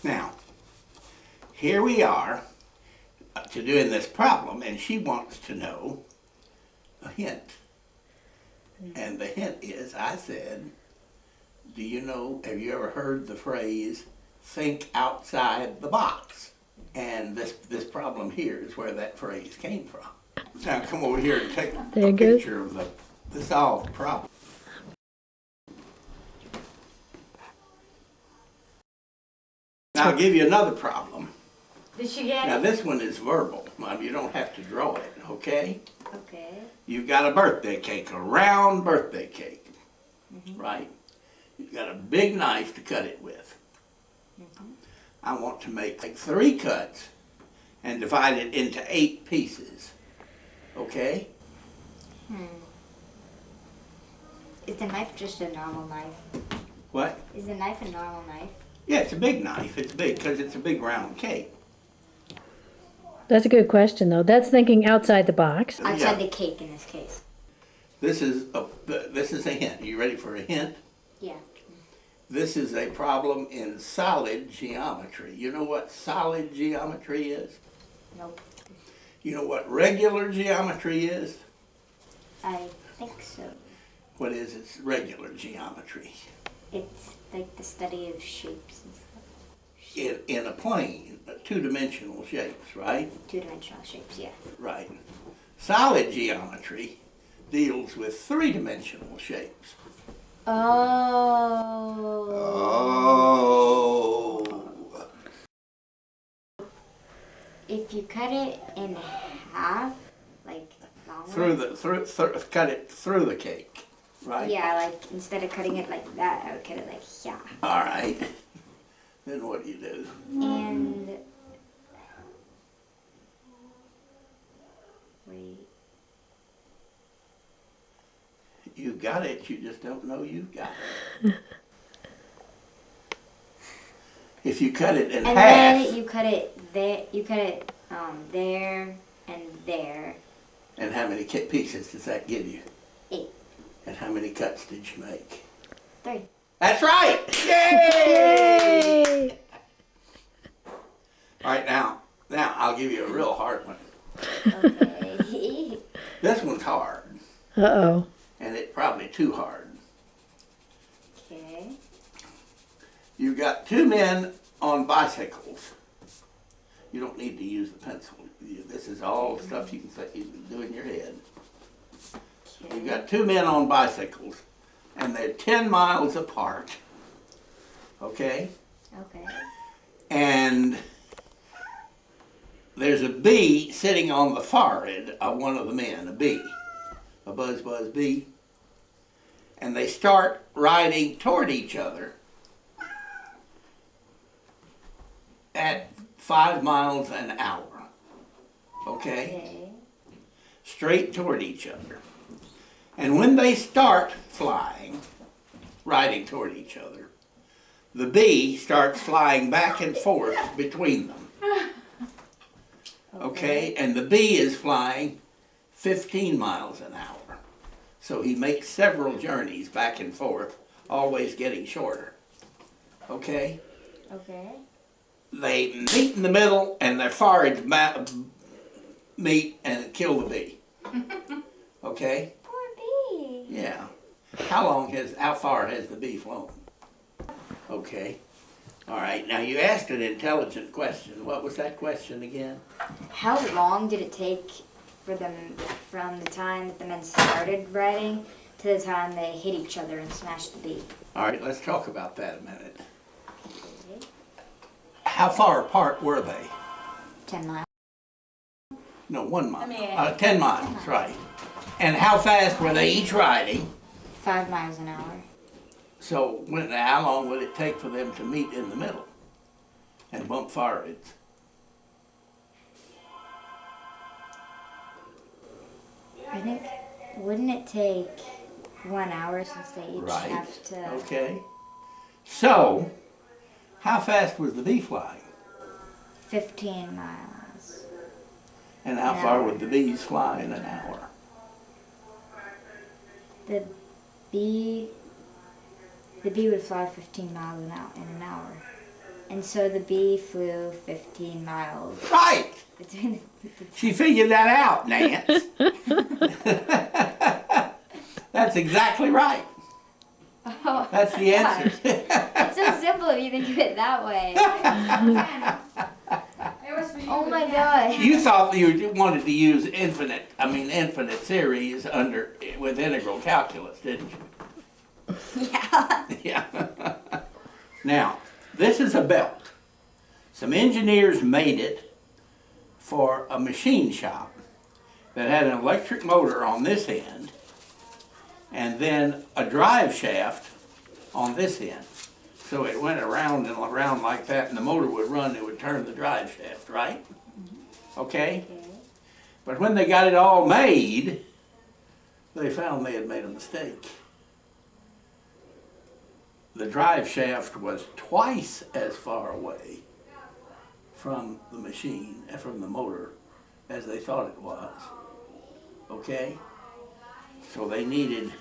Now, here we are to doing this problem, and she wants to know a hint. And the hint is, I said, do you know, have you ever heard the phrase, think outside the box? And this problem here is where that phrase came from. Now come over here and take a picture of the solved problem. Now I'll give you another problem. Did she get Now it? this one is verbal. You don't have to draw it, okay? Okay. You've got a birthday cake, a round birthday cake, right? You've got a big knife to cut it with. I want to make like 3 cuts and divide it into 8 pieces, okay? Is the knife just a normal knife? What? Is the knife a normal knife? Yeah, it's a big knife. It's big because it's a big round cake. That's a good question, though. That's thinking outside the box. Outside the cake in this case. This is a hint. Are you ready for a hint? Yeah. This is a problem in solid geometry. You know what solid geometry is? Nope. You know what regular geometry is? I think so. What is its regular geometry? It's like the study of shapes and stuff. In a plane, 2-dimensional shapes, right? 2-dimensional shapes, yeah. Right. Solid geometry deals with 3-dimensional shapes. Oh. Oh. If you cut it in half, like cut it through the cake, right? Yeah, like instead of cutting it like that, I would cut it like yeah. All right. Then what do you do? And wait. You got it, you just don't know you've got it. If you cut it in And half. then you cut it there. You cut it there and there. And how many pieces does that give you? 8. And how many cuts did you make? 3. That's right! Yay! All right, now I'll give you a real hard one. Okay. This one's hard, Uh-oh. and it's probably too hard. Okay. You've got 2 men on bicycles. You don't need to use the pencil. This is all stuff you can do in your head. You've got 2 men on bicycles, and they're 10 miles apart. Okay? Okay. And there's a bee sitting on the forehead of one of the men, a bee, a buzz bee, and they start riding toward each other at 5 miles an hour. Okay? Okay. Straight toward each other. And when they start flying, riding toward each other, the bee starts flying back and forth between them. Okay? And the bee is flying 15 miles an hour. So he makes several journeys back and forth, always getting shorter. Okay? Okay. They meet in the middle and their foreheads meet and kill the bee. Okay? Poor bee. Yeah. How far has the bee flown? Okay. All right. Now you asked an intelligent question. What was that question again? How long did it take for them from the time that the men started riding to the time they hit each other and smashed the bee? All right. Let's talk about that a minute. Okay. How far apart were they? 10 miles. No, 1 mile. 10 miles, right. And how fast were they each riding? 5 miles an hour. So how long would it take for them to meet in the middle and bump foreheads? I think, wouldn't it take 1 hour since they each Right. have to... Okay. So, how fast was the bee flying? 15 miles. And how An far hour. would the bees fly in an hour? The bee would fly 15 miles in an hour. And so the bee flew 15 miles Right. between the She figured that out, Nance. That's exactly right. Oh, That's the answer. it's so simple if you think of it that way. Oh my god. You thought you wanted to use infinite series with integral calculus, didn't you? Yeah. Yeah. Now, this is a belt. Some engineers made it for a machine shop that had an electric motor on this end and then a drive shaft on this end. So it went around and around like that, and the motor would run, it would turn the drive shaft, right? Okay? But when they got it all made, they found they had made a mistake. The drive shaft was twice as far away from the machine, from the motor, as they thought it was. Okay? So they needed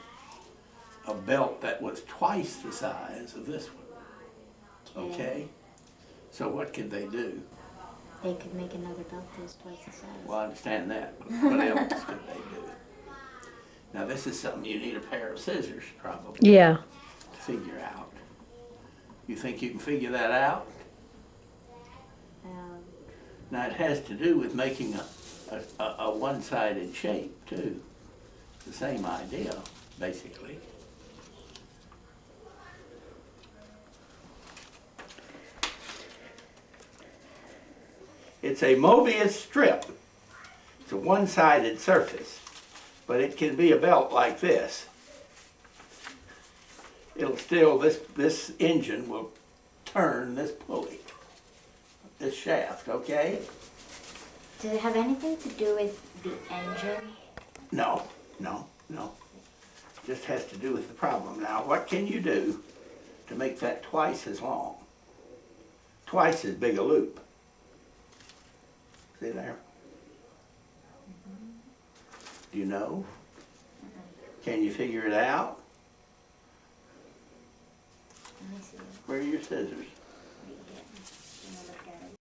a belt that was twice the size of this one. Okay? So what could they do? They could make another belt that was twice the size. Well, I understand that, but what else could they do? Now this is something you need a pair of scissors probably Yeah. to figure out. You think you can figure that out? Now it has to do with making a one-sided shape too. The same idea, basically. It's a Mobius strip. It's a one-sided surface, but it can be a belt like this. It'll still, this engine will turn this pulley, this shaft, okay? Does it have anything to do with the engine? No. Just has to do with the problem. Now, what can you do to make that twice as long? Twice as big a loop. See there? Do you know? Can you figure it out? Let me see. Where are your scissors? Let me look at it.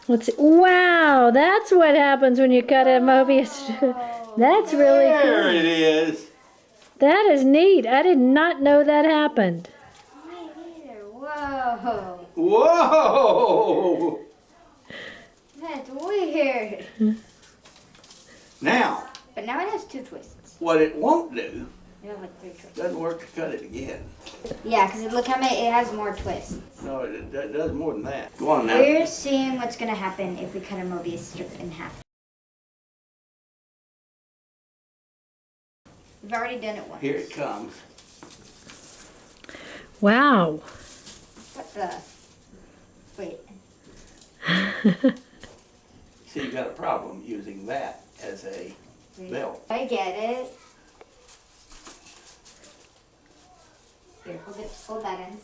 Let's see. Wow, that's what happens when you cut a Mobius. That's really There cool. it is. That is neat. I did not know that happened. Me neither. Whoa. Whoa! That's weird. Now, But now it has two twists. what it won't do, You have like three twists. doesn't work to cut it again. Yeah, because look how many, it has more twists. No, it does more than that. Go on now. We're seeing what's going to happen if we cut a Mobius strip in half. We've already done it once. Here it comes. Wow. What the? Wait. See, you got a problem using that as a belt. I get it. Here, hold that in.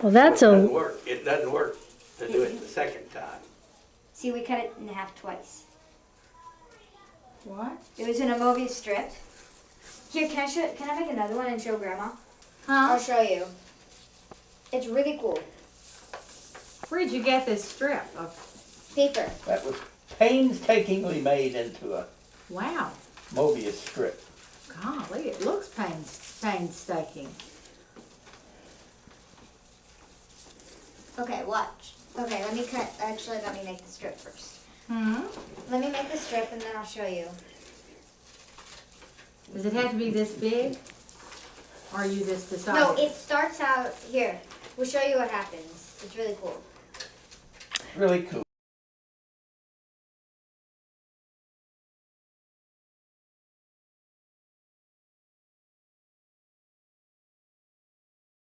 Well, that's It doesn't a. work. It doesn't work to do it the second time. See, we cut it in half twice. What? It was in a Mobius strip. Here, can I make another one and show Grandma? Huh? I'll show you. It's really cool. Where'd you get this strip of? Paper. That was painstakingly made into a Wow. Mobius strip. Golly, it looks painstaking. Okay, watch. Okay, let me cut. Actually, let me make the strip first. Hmm? Let me make the strip and then I'll show you. Does it have to be this big? Or are you just deciding? No, it starts out here. We'll show you what happens. It's really cool. Really cool.